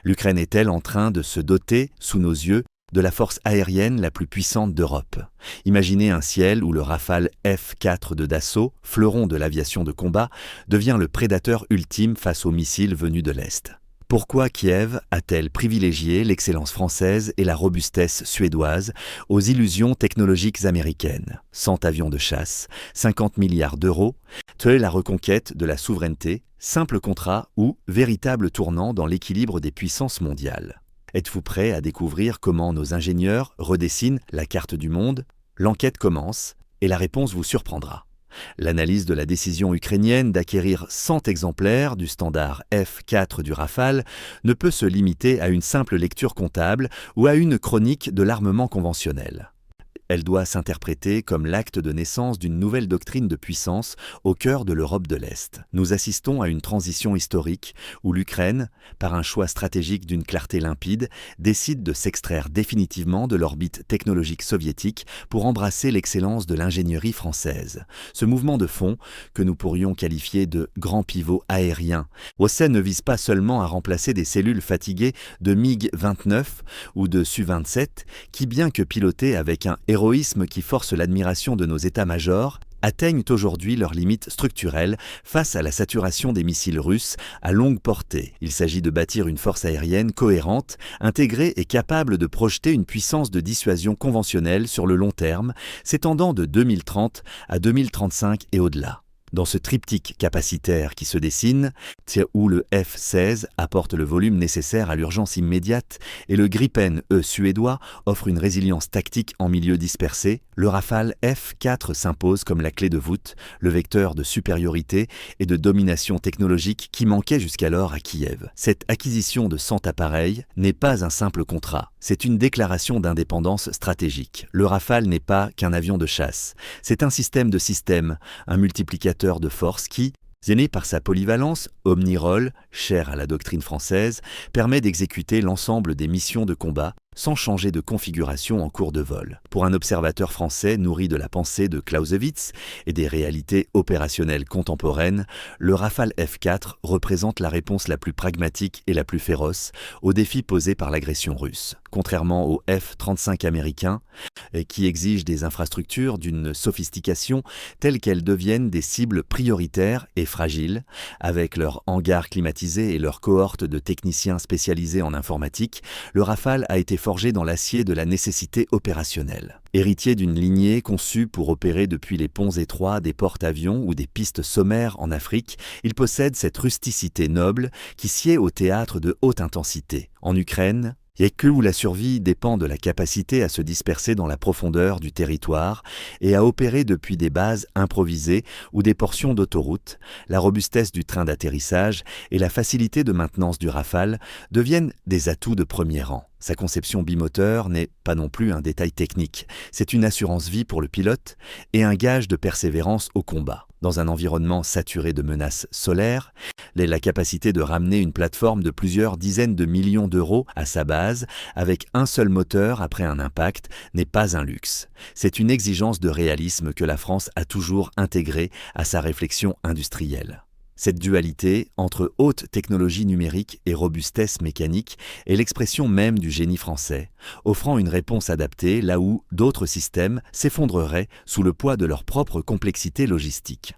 L'Ukraine est-elle en train de se doter, sous nos yeux, de la force aérienne la plus puissante d'Europe? Imaginez un ciel où le Rafale F-4 de Dassault, fleuron de l'aviation de combat, devient le prédateur ultime face aux missiles venus de l'Est. Pourquoi Kiev a-t-elle privilégié l'excellence française et la robustesse suédoise aux illusions technologiques américaines? 100 avions de chasse, 50 milliards d'euros, telle la reconquête de la souveraineté, simple contrat ou véritable tournant dans l'équilibre des puissances mondiales? Êtes-vous prêt à découvrir comment nos ingénieurs redessinent la carte du monde? L'enquête commence et la réponse vous surprendra. L'analyse de la décision ukrainienne d'acquérir 100 exemplaires du standard F-4 du Rafale ne peut se limiter à une simple lecture comptable ou à une chronique de l'armement conventionnel. Elle doit s'interpréter comme l'acte de naissance d'une nouvelle doctrine de puissance au cœur de l'Europe de l'Est. Nous assistons à une transition historique où l'Ukraine, par un choix stratégique d'une clarté limpide, décide de s'extraire définitivement de l'orbite technologique soviétique pour embrasser l'excellence de l'ingénierie française. Ce mouvement de fond, que nous pourrions qualifier de grand pivot aérien, ne vise pas seulement à remplacer des cellules fatiguées de MiG-29 ou de Su-27 qui, bien que pilotées avec un héroïsme qui force l'admiration de nos états-majors, atteignent aujourd'hui leurs limites structurelles face à la saturation des missiles russes à longue portée. Il s'agit de bâtir une force aérienne cohérente, intégrée et capable de projeter une puissance de dissuasion conventionnelle sur le long terme, s'étendant de 2030 à 2035 et au-delà. Dans ce triptyque capacitaire qui se dessine, où le F-16 apporte le volume nécessaire à l'urgence immédiate et le Gripen E suédois offre une résilience tactique en milieu dispersé, le Rafale F-4 s'impose comme la clé de voûte, le vecteur de supériorité et de domination technologique qui manquait jusqu'alors à Kiev. Cette acquisition de 100 appareils n'est pas un simple contrat, c'est une déclaration d'indépendance stratégique. Le Rafale n'est pas qu'un avion de chasse, c'est un système de systèmes, un multiplicateur de force qui, gêné par sa polyvalence, omnirôle, chère à la doctrine française, permet d'exécuter l'ensemble des missions de combat sans changer de configuration en cours de vol. Pour un observateur français nourri de la pensée de Clausewitz et des réalités opérationnelles contemporaines, le Rafale F-4 représente la réponse la plus pragmatique et la plus féroce aux défis posés par l'agression russe. Contrairement au F-35 américain, qui exige des infrastructures d'une sophistication telle qu'elles deviennent des cibles prioritaires et fragiles, avec leurs hangars climatisés et leurs cohortes de techniciens spécialisés en informatique, le Rafale a été forgé dans l'acier de la nécessité opérationnelle. Héritier d'une lignée conçue pour opérer depuis les ponts étroits des porte-avions ou des pistes sommaires en Afrique, il possède cette rusticité noble qui sied au théâtre de haute intensité. En Ukraine, et où la survie dépend de la capacité à se disperser dans la profondeur du territoire et à opérer depuis des bases improvisées ou des portions d'autoroute, la robustesse du train d'atterrissage et la facilité de maintenance du Rafale deviennent des atouts de premier rang. Sa conception bimoteur n'est pas non plus un détail technique, c'est une assurance vie pour le pilote et un gage de persévérance au combat. Dans un environnement saturé de menaces solaires, la capacité de ramener une plateforme de plusieurs dizaines de millions d'euros à sa base avec un seul moteur après un impact n'est pas un luxe. C'est une exigence de réalisme que la France a toujours intégrée à sa réflexion industrielle. Cette dualité entre haute technologie numérique et robustesse mécanique est l'expression même du génie français, offrant une réponse adaptée là où d'autres systèmes s'effondreraient sous le poids de leur propre complexité logistique.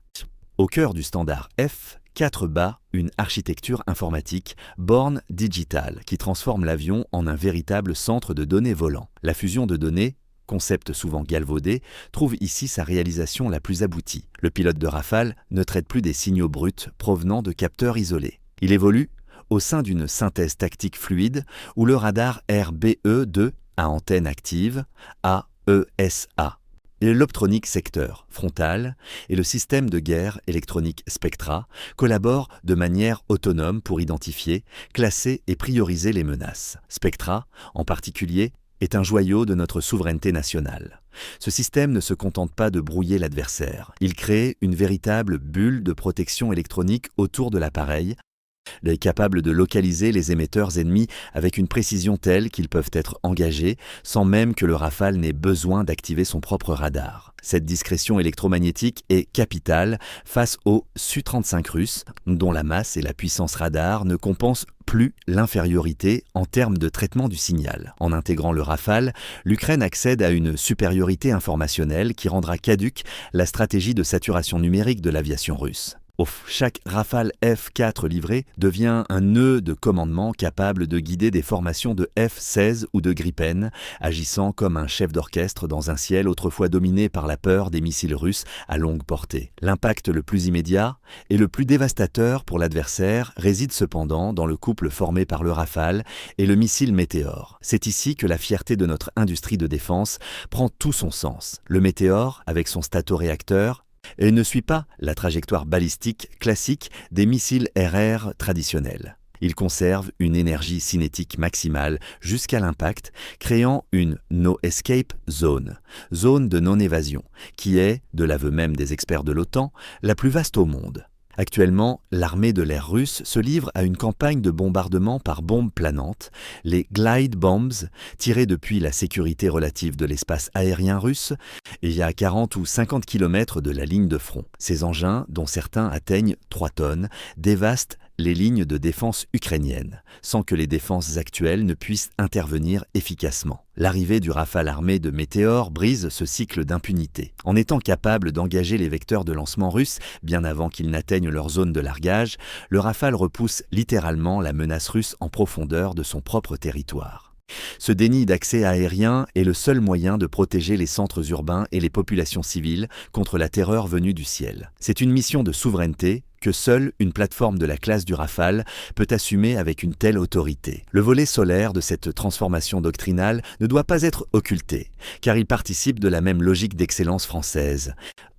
Au cœur du standard F, 4 bat une architecture informatique born digital qui transforme l'avion en un véritable centre de données volant. La fusion de données, concept souvent galvaudé, trouve ici sa réalisation la plus aboutie. Le pilote de Rafale ne traite plus des signaux bruts provenant de capteurs isolés. Il évolue au sein d'une synthèse tactique fluide où le radar RBE-2 à antenne active, AESA, et l'optronique secteur, frontal, et le système de guerre électronique Spectra collaborent de manière autonome pour identifier, classer et prioriser les menaces. Spectra, en particulier, est un joyau de notre souveraineté nationale. Ce système ne se contente pas de brouiller l'adversaire. Il crée une véritable bulle de protection électronique autour de l'appareil, Elle est capable de localiser les émetteurs ennemis avec une précision telle qu'ils peuvent être engagés sans même que le Rafale n'ait besoin d'activer son propre radar. Cette discrétion électromagnétique est capitale face aux Su-35 russes, dont la masse et la puissance radar ne compensent plus l'infériorité en termes de traitement du signal. En intégrant le Rafale, l'Ukraine accède à une supériorité informationnelle qui rendra caduque la stratégie de saturation numérique de l'aviation russe. Chaque Rafale F-4 livré devient un nœud de commandement capable de guider des formations de F-16 ou de Gripen, agissant comme un chef d'orchestre dans un ciel autrefois dominé par la peur des missiles russes à longue portée. L'impact le plus immédiat et le plus dévastateur pour l'adversaire réside cependant dans le couple formé par le Rafale et le missile Météor. C'est ici que la fierté de notre industrie de défense prend tout son sens. Le Météor, avec son statoréacteur, et ne suit pas la trajectoire balistique classique des missiles RR traditionnels. Il conserve une énergie cinétique maximale jusqu'à l'impact, créant une No Escape Zone, zone de non-évasion, qui est, de l'aveu même des experts de l'OTAN, la plus vaste au monde. Actuellement, l'armée de l'air russe se livre à une campagne de bombardement par bombes planantes, les Glide Bombs, tirées depuis la sécurité relative de l'espace aérien russe, il y a 40 ou 50 km de la ligne de front. Ces engins, dont certains atteignent 3 tonnes, dévastent les lignes de défense ukrainiennes, sans que les défenses actuelles ne puissent intervenir efficacement. L'arrivée du Rafale armé de Météor brise ce cycle d'impunité. En étant capable d'engager les vecteurs de lancement russes bien avant qu'ils n'atteignent leur zone de largage, le Rafale repousse littéralement la menace russe en profondeur de son propre territoire. Ce déni d'accès aérien est le seul moyen de protéger les centres urbains et les populations civiles contre la terreur venue du ciel. C'est une mission de souveraineté que seule une plateforme de la classe du Rafale peut assumer avec une telle autorité. Le volet solaire de cette transformation doctrinale ne doit pas être occulté, car il participe de la même logique d'excellence française.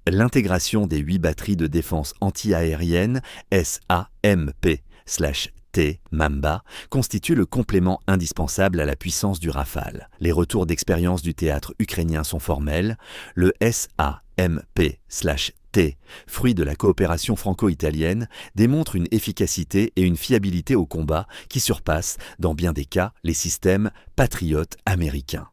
L'intégration des 8 batteries de défense anti-aérienne SAMP/T Mamba constitue le complément indispensable à la puissance du Rafale. Les retours d'expérience du théâtre ukrainien sont formels. Le SAMP/T, fruit de la coopération franco-italienne, démontre une efficacité et une fiabilité au combat qui surpassent, dans bien des cas, les systèmes Patriot américains.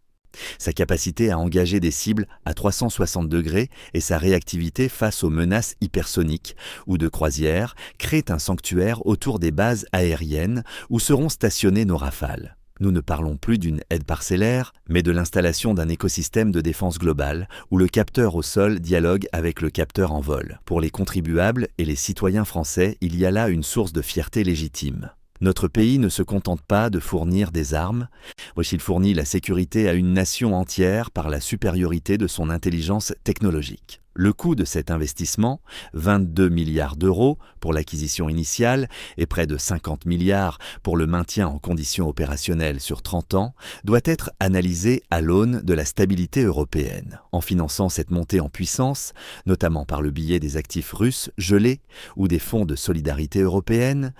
Sa capacité à engager des cibles à 360 degrés et sa réactivité face aux menaces hypersoniques ou de croisière créent un sanctuaire autour des bases aériennes où seront stationnés nos Rafales. Nous ne parlons plus d'une aide parcellaire, mais de l'installation d'un écosystème de défense globale où le capteur au sol dialogue avec le capteur en vol. Pour les contribuables et les citoyens français, il y a là une source de fierté légitime. Notre pays ne se contente pas de fournir des armes, il fournit la sécurité à une nation entière par la supériorité de son intelligence technologique. Le coût de cet investissement, 22 milliards d'euros pour l'acquisition initiale et près de 50 milliards pour le maintien en conditions opérationnelles sur 30 ans, doit être analysé à l'aune de la stabilité européenne. En finançant cette montée en puissance, notamment par le biais des actifs russes gelés ou des fonds de solidarité européenne,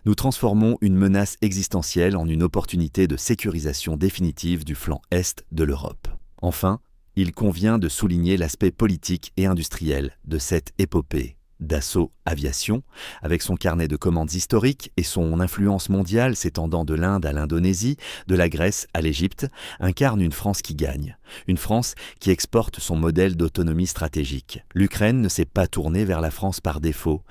nous transformons une menace existentielle en une opportunité de sécurisation définitive du flanc est de l'Europe. Enfin, il convient de souligner l'aspect politique et industriel de cette épopée. Dassault Aviation, avec son carnet de commandes historiques et son influence mondiale s'étendant de l'Inde à l'Indonésie, de la Grèce à l'Égypte, incarne une France qui gagne. Une France qui exporte son modèle d'autonomie stratégique. L'Ukraine ne s'est pas tournée vers la France par défaut,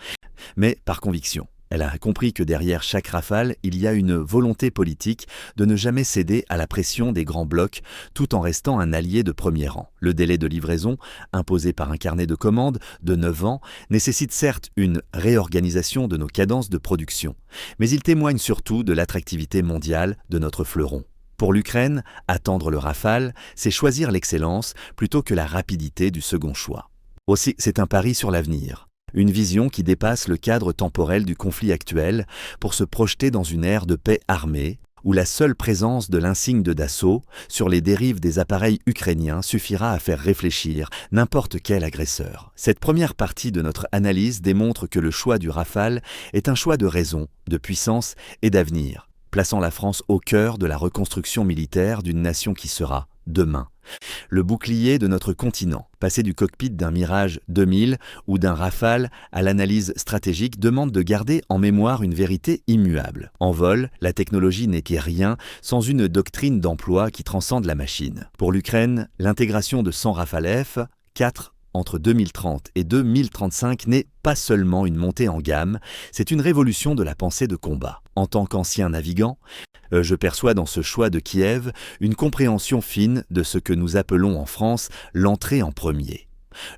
mais par conviction. Elle a compris que derrière chaque Rafale, il y a une volonté politique de ne jamais céder à la pression des grands blocs tout en restant un allié de premier rang. Le délai de livraison, imposé par un carnet de commandes de 9 ans, nécessite certes une réorganisation de nos cadences de production, mais il témoigne surtout de l'attractivité mondiale de notre fleuron. Pour l'Ukraine, attendre le Rafale, c'est choisir l'excellence plutôt que la rapidité du second choix. Aussi, c'est un pari sur l'avenir. Une vision qui dépasse le cadre temporel du conflit actuel pour se projeter dans une ère de paix armée, où la seule présence de l'insigne de Dassault sur les dérives des appareils ukrainiens suffira à faire réfléchir n'importe quel agresseur. Cette première partie de notre analyse démontre que le choix du Rafale est un choix de raison, de puissance et d'avenir, plaçant la France au cœur de la reconstruction militaire d'une nation qui sera, demain. Le bouclier de notre continent. Passer du cockpit d'un Mirage 2000 ou d'un Rafale à l'analyse stratégique demande de garder en mémoire une vérité immuable. En vol, la technologie n'était rien sans une doctrine d'emploi qui transcende la machine. Pour l'Ukraine, l'intégration de 100 Rafale F4 entre 2030 et 2035 n'est pas seulement une montée en gamme, c'est une révolution de la pensée de combat. En tant qu'ancien navigant, je perçois dans ce choix de Kiev une compréhension fine de ce que nous appelons en France l'entrée en premier.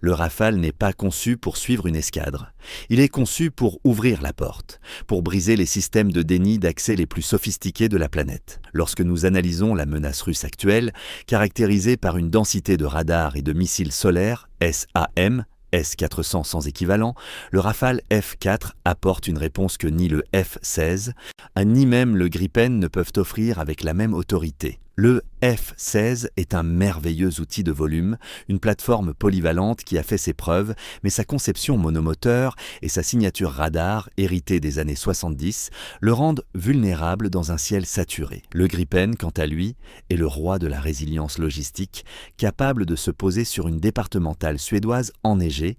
Le Rafale n'est pas conçu pour suivre une escadre. Il est conçu pour ouvrir la porte, pour briser les systèmes de déni d'accès les plus sophistiqués de la planète. Lorsque nous analysons la menace russe actuelle, caractérisée par une densité de radars et de missiles solaires, SAM, S-400 sans équivalent, le Rafale F4 apporte une réponse que ni le F-16, ni même le Gripen ne peuvent offrir avec la même autorité. Le F-16 est un merveilleux outil de volume, une plateforme polyvalente qui a fait ses preuves, mais sa conception monomoteur et sa signature radar, héritée des années 70, le rendent vulnérable dans un ciel saturé. Le Gripen, quant à lui, est le roi de la résilience logistique, capable de se poser sur une départementale suédoise enneigée,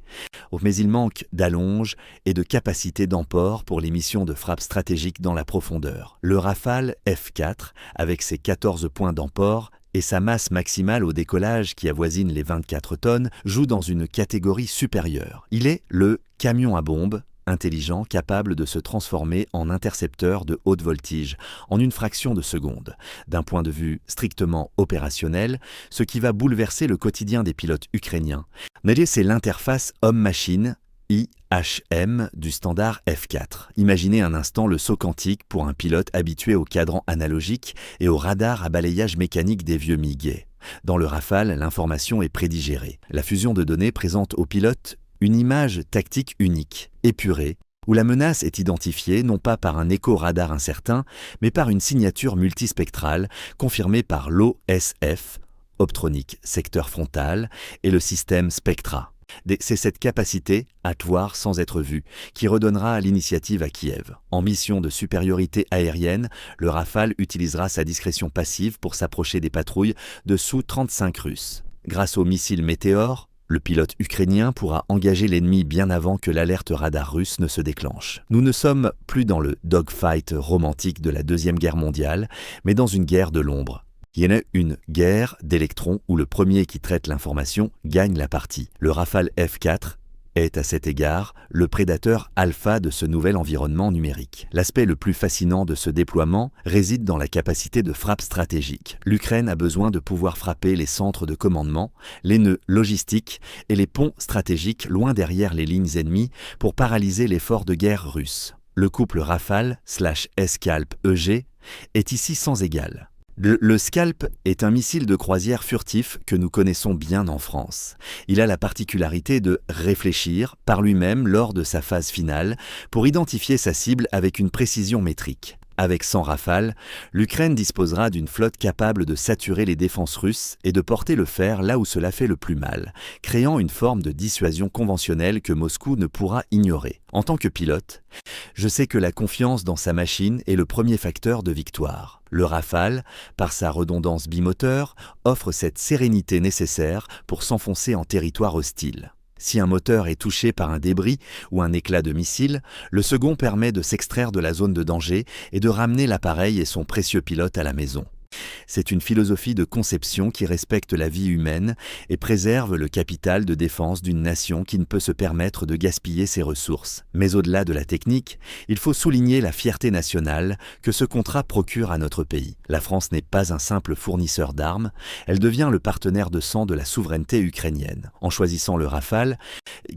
mais il manque d'allonge et de capacité d'emport pour les missions de frappe stratégique dans la profondeur. Le Rafale F4, avec ses 14 points d'emport et sa masse maximale au décollage qui avoisine les 24 tonnes, joue dans une catégorie supérieure. Il est le camion à bombe, intelligent, capable de se transformer en intercepteur de haute voltige en une fraction de seconde. D'un point de vue strictement opérationnel, ce qui va bouleverser le quotidien des pilotes ukrainiens, c'est l'interface homme-machine, IHM du standard F4. Imaginez un instant le saut quantique pour un pilote habitué au cadran analogique et au radar à balayage mécanique des vieux MiG. Dans le Rafale, l'information est prédigérée. La fusion de données présente au pilote une image tactique unique, épurée, où la menace est identifiée non pas par un écho-radar incertain, mais par une signature multispectrale confirmée par l'OSF, Optronic secteur frontal, et le système Spectra. C'est cette capacité à voir sans être vu qui redonnera l'initiative à Kiev. En mission de supériorité aérienne, le Rafale utilisera sa discrétion passive pour s'approcher des patrouilles de Su-35 russes. Grâce au missile Météor, le pilote ukrainien pourra engager l'ennemi bien avant que l'alerte radar russe ne se déclenche. Nous ne sommes plus dans le dogfight romantique de la Deuxième Guerre mondiale, mais dans une guerre de l'ombre. Il y en a une guerre d'électrons où le premier qui traite l'information gagne la partie. Le Rafale F4 est à cet égard le prédateur alpha de ce nouvel environnement numérique. L'aspect le plus fascinant de ce déploiement réside dans la capacité de frappe stratégique. L'Ukraine a besoin de pouvoir frapper les centres de commandement, les nœuds logistiques et les ponts stratégiques loin derrière les lignes ennemies pour paralyser l'effort de guerre russe. Le couple Rafale/Scalp-EG est ici sans égal. Le Scalp est un missile de croisière furtif que nous connaissons bien en France. Il a la particularité de réfléchir par lui-même lors de sa phase finale pour identifier sa cible avec une précision métrique. Avec 100 Rafales, l'Ukraine disposera d'une flotte capable de saturer les défenses russes et de porter le fer là où cela fait le plus mal, créant une forme de dissuasion conventionnelle que Moscou ne pourra ignorer. En tant que pilote, je sais que la confiance dans sa machine est le premier facteur de victoire. Le Rafale, par sa redondance bimoteur, offre cette sérénité nécessaire pour s'enfoncer en territoire hostile. Si un moteur est touché par un débris ou un éclat de missile, le second permet de s'extraire de la zone de danger et de ramener l'appareil et son précieux pilote à la maison. C'est une philosophie de conception qui respecte la vie humaine et préserve le capital de défense d'une nation qui ne peut se permettre de gaspiller ses ressources. Mais au-delà de la technique, il faut souligner la fierté nationale que ce contrat procure à notre pays. La France n'est pas un simple fournisseur d'armes, elle devient le partenaire de sang de la souveraineté ukrainienne. En choisissant le Rafale,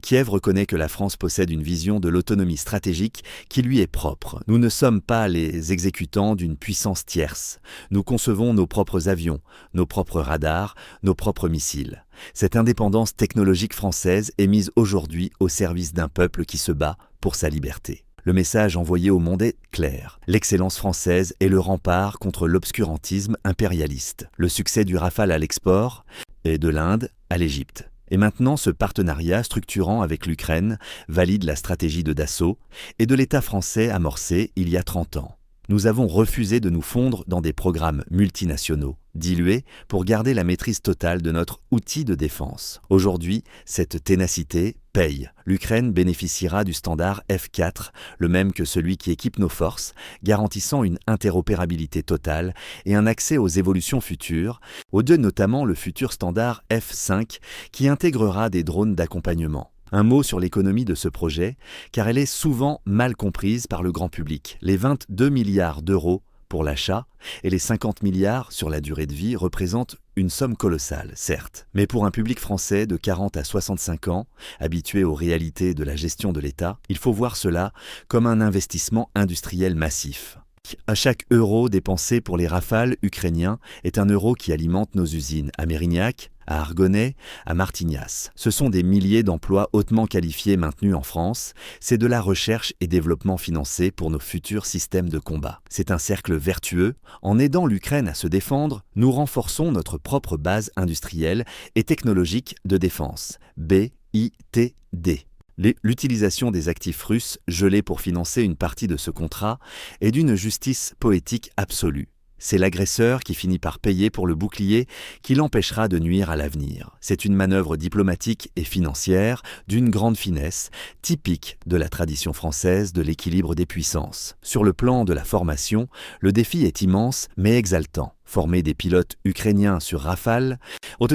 Kiev reconnaît que la France possède une vision de l'autonomie stratégique qui lui est propre. Nous ne sommes pas les exécutants d'une puissance tierce. Nous concevons nos propres avions, nos propres radars, nos propres missiles. Cette indépendance technologique française est mise aujourd'hui au service d'un peuple qui se bat pour sa liberté. Le message envoyé au monde est clair. L'excellence française est le rempart contre l'obscurantisme impérialiste. Le succès du Rafale à l'export est de l'Inde à l'Égypte. Et maintenant, ce partenariat structurant avec l'Ukraine valide la stratégie de Dassault et de l'État français amorcée il y a 30 ans. Nous avons refusé de nous fondre dans des programmes multinationaux, dilués, pour garder la maîtrise totale de notre outil de défense. Aujourd'hui, cette ténacité paye. L'Ukraine bénéficiera du standard F4, le même que celui qui équipe nos forces, garantissant une interopérabilité totale et un accès aux évolutions futures, au-delà notamment le futur standard F5 qui intégrera des drones d'accompagnement. Un mot sur l'économie de ce projet, car elle est souvent mal comprise par le grand public. Les 22 milliards d'euros pour l'achat et les 50 milliards sur la durée de vie représentent une somme colossale, certes. Mais pour un public français de 40 à 65 ans, habitué aux réalités de la gestion de l'État, il faut voir cela comme un investissement industriel massif. À chaque euro dépensé pour les Rafales ukrainiens est un euro qui alimente nos usines à Mérignac, à Argonay, à Martignas. Ce sont des milliers d'emplois hautement qualifiés maintenus en France. C'est de la recherche et développement financé pour nos futurs systèmes de combat. C'est un cercle vertueux. En aidant l'Ukraine à se défendre, nous renforçons notre propre base industrielle et technologique de défense, BITD. L'utilisation des actifs russes gelés pour financer une partie de ce contrat est d'une justice poétique absolue. C'est l'agresseur qui finit par payer pour le bouclier qui l'empêchera de nuire à l'avenir. C'est une manœuvre diplomatique et financière d'une grande finesse, typique de la tradition française de l'équilibre des puissances. Sur le plan de la formation, le défi est immense mais exaltant. Former des pilotes ukrainiens sur Rafale,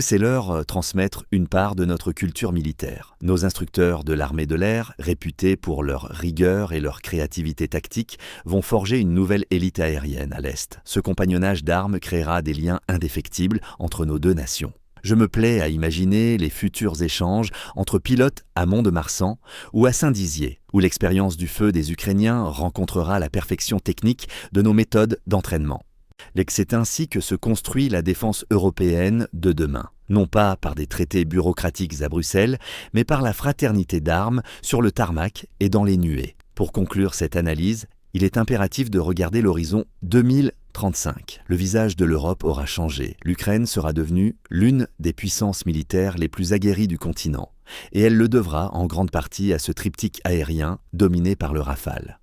c'est leur transmettre une part de notre culture militaire. Nos instructeurs de l'armée de l'air, réputés pour leur rigueur et leur créativité tactique, vont forger une nouvelle élite aérienne à l'Est. Ce compagnonnage d'armes créera des liens indéfectibles entre nos deux nations. Je me plais à imaginer les futurs échanges entre pilotes à Mont-de-Marsan ou à Saint-Dizier, où l'expérience du feu des Ukrainiens rencontrera la perfection technique de nos méthodes d'entraînement. C'est ainsi que se construit la défense européenne de demain, non pas par des traités bureaucratiques à Bruxelles, mais par la fraternité d'armes sur le tarmac et dans les nuées. Pour conclure cette analyse, il est impératif de regarder l'horizon 2035. Le visage de l'Europe aura changé. L'Ukraine sera devenue l'une des puissances militaires les plus aguerries du continent, et elle le devra en grande partie à ce triptyque aérien dominé par le Rafale.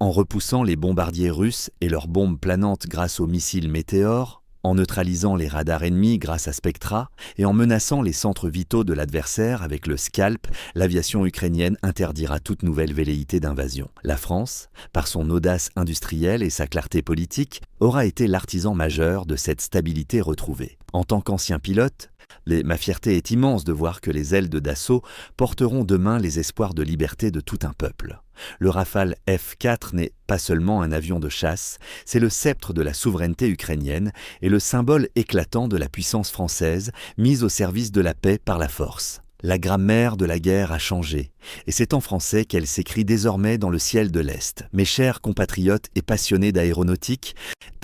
En repoussant les bombardiers russes et leurs bombes planantes grâce aux missiles Météor, en neutralisant les radars ennemis grâce à Spectra et en menaçant les centres vitaux de l'adversaire avec le Scalp, l'aviation ukrainienne interdira toute nouvelle velléité d'invasion. La France, par son audace industrielle et sa clarté politique, aura été l'artisan majeur de cette stabilité retrouvée. En tant qu'ancien pilote, ma fierté est immense de voir que les ailes de Dassault porteront demain les espoirs de liberté de tout un peuple. Le Rafale F4 n'est pas seulement un avion de chasse, c'est le sceptre de la souveraineté ukrainienne et le symbole éclatant de la puissance française mise au service de la paix par la force. La grammaire de la guerre a changé, et c'est en français qu'elle s'écrit désormais dans le ciel de l'Est. Mes chers compatriotes et passionnés d'aéronautique,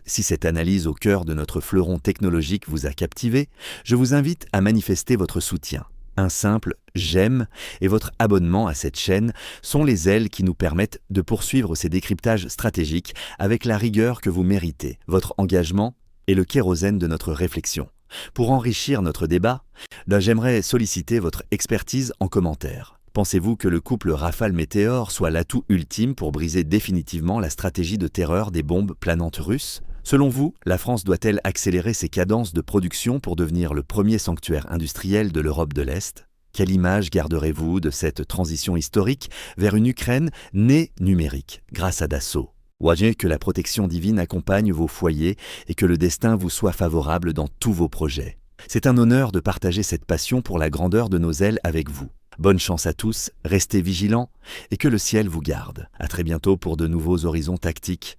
si cette analyse au cœur de notre fleuron technologique vous a captivé, je vous invite à manifester votre soutien. Un simple « j'aime » et votre abonnement à cette chaîne sont les ailes qui nous permettent de poursuivre ces décryptages stratégiques avec la rigueur que vous méritez. Votre engagement est le kérosène de notre réflexion. Pour enrichir notre débat, j'aimerais solliciter votre expertise en commentaire. Pensez-vous que le couple Rafale-Météor soit l'atout ultime pour briser définitivement la stratégie de terreur des bombes planantes russes ? Selon vous, la France doit-elle accélérer ses cadences de production pour devenir le premier sanctuaire industriel de l'Europe de l'Est ? Quelle image garderez-vous de cette transition historique vers une Ukraine née numérique grâce à Dassault ? Que la protection divine accompagne vos foyers et que le destin vous soit favorable dans tous vos projets. C'est un honneur de partager cette passion pour la grandeur de nos ailes avec vous. Bonne chance à tous, restez vigilants et que le ciel vous garde. À très bientôt pour de nouveaux horizons tactiques.